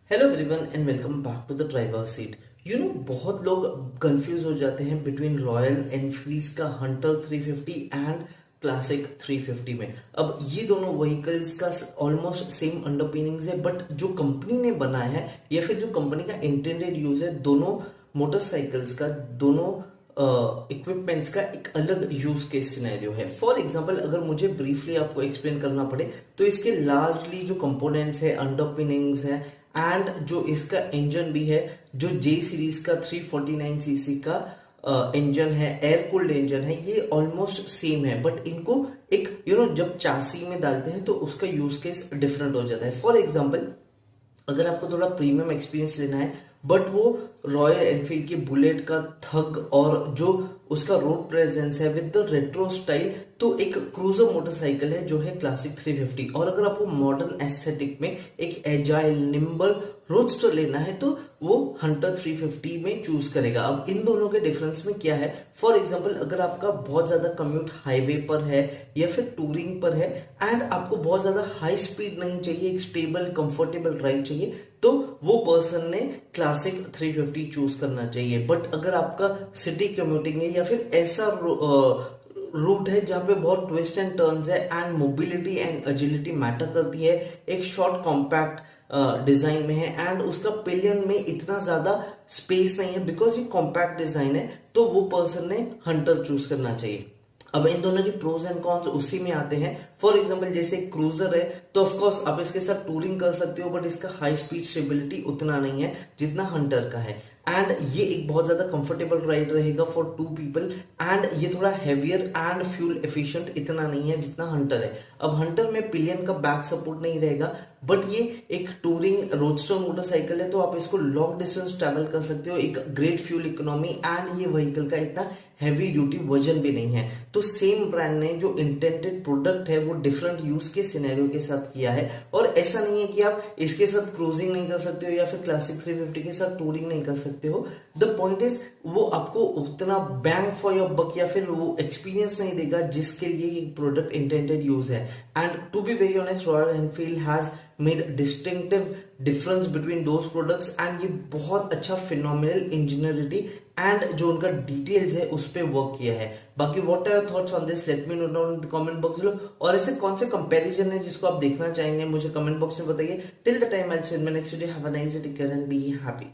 Hello everyone and welcome back to the driver seat. बहुत लोग confuse हो जाते हैं बिटवीन रॉयल एनफील्ड का हंटर 350 एंड क्लासिक 350 में। अब ये दोनों व्हीकल्स का ऑलमोस्ट सेम अंडरपिनिंग्स है, बट जो कंपनी ने बनाया है या फिर जो कंपनी का इंटेंडेड यूज है, दोनों मोटरसाइकिल्स का, दोनों इक्विपमेंट्स का एक अलग यूज केस सिनेरियो है। फॉर एग्जांपल, अगर मुझे ब्रीफली आपको एक्सप्लेन करना पड़े तो इसके लार्जली जो कंपोनेंट्स है, अंडरपिनिंग्स है एंड जो इसका इंजन भी है, जो जे सीरीज का 349 सीसी का इंजन है, एयर कूल्ड इंजन है, ये ऑलमोस्ट सेम है। बट इनको एक जब चासी में डालते हैं तो उसका यूज केस डिफरेंट हो जाता है। फॉर एग्जांपल, अगर आपको थोड़ा प्रीमियम एक्सपीरियंस लेना है बट वो रॉयल एनफील्ड की बुलेट का थग और जो उसका रोड प्रेजेंस है विद द रेट्रो स्टाइल, तो एक क्रूजर मोटरसाइकिल है जो है क्लासिक 350। और अगर आपको मॉडर्न एस्थेटिक में एक एजाइल निम्बल रोडस्टर लेना है तो वो हंटर 350 में चूज करेगा। अब इन दोनों के डिफरेंस में क्या है? फॉर एग्जांपल, अगर आपका बहुत ज्यादा कम्यूट हाईवे पर है या फिर टूरिंग पर है एंड आपको बहुत ज्यादा हाई स्पीड नहीं चाहिए, एक स्टेबल कंफर्टेबल राइड चाहिए, तो वो पर्सन ने क्लासिक 350 चूज करना चाहिए। बट अगर आपका सिटी कम्यूटिंग है या फिर ऐसा रूट है जहां पे बहुत ट्विस्ट एंड टर्न्स है and mobility and agility matter करती है, एक शॉर्ट कॉम्पैक्ट डिजाइन में है एंड उसका पिलियन में इतना ज्यादा स्पेस नहीं है बिकॉज ये कॉम्पैक्ट डिजाइन है, तो वो पर्सन ने हंटर चूज करना चाहिए। अब इन दोनों की प्रोज एंड कॉन्स उसी में आते हैं। फॉर एग्जांपल, जैसे क्रूजर है तो ऑफकोर्स आप इसके साथ टूरिंग कर सकते हो, बट इसका हाई स्पीड स्टेबिलिटी उतना नहीं है जितना हंटर का है एंड ये एक बहुत ज्यादा कंफर्टेबल राइड रहेगा फॉर 2 पीपल एंड ये थोड़ा हैवियर एंड फ्यूल एफिशिएंट इतना नहीं है जितना हंटर है। अब हंटर में पिलियन का बैक सपोर्ट नहीं रहेगा, बट ये एक टूरिंग रोडस्टर मोटरसाइकिल है तो आप इसको लॉन्ग डिस्टेंस ट्रेवल कर सकते हो, एक ग्रेट फ्यूल इकोनॉमी एंड ये व्हीकल का इतना हैवी ड्यूटी वजन भी नहीं है। तो सेम ब्रांड ने जो इंटेंडेड प्रोडक्ट है वो डिफरेंट यूज के सिनेरियो के साथ किया है। और ऐसा नहीं है कि आप इसके साथ क्रूजिंग नहीं कर सकते हो या फिर क्लासिक 350 के साथ टूरिंग नहीं कर सकते हो। द पॉइंट इज, वो आपको उतना बैंग फॉर योर बक या फिर वो एक्सपीरियंस नहीं देगा जिसके लिए ये प्रोडक्ट इंटेंडेड यूज है। And to be very honest, Royal Enfield has made distinctive difference between those products and ये बहुत अच्छा फिनोमिनल इंजीनियरिटी एंड जो उनका डिटेल्स है उस पर वर्क किया है। बाकी what are your thoughts on this, let me know down in the comment box below. और ऐसे कौन से कंपैरिजन है जिसको आप देखना चाहेंगे मुझे कमेंट बॉक्स में बताइए। Till the time I will see you in my next video. Have a nice day, take care and be happy.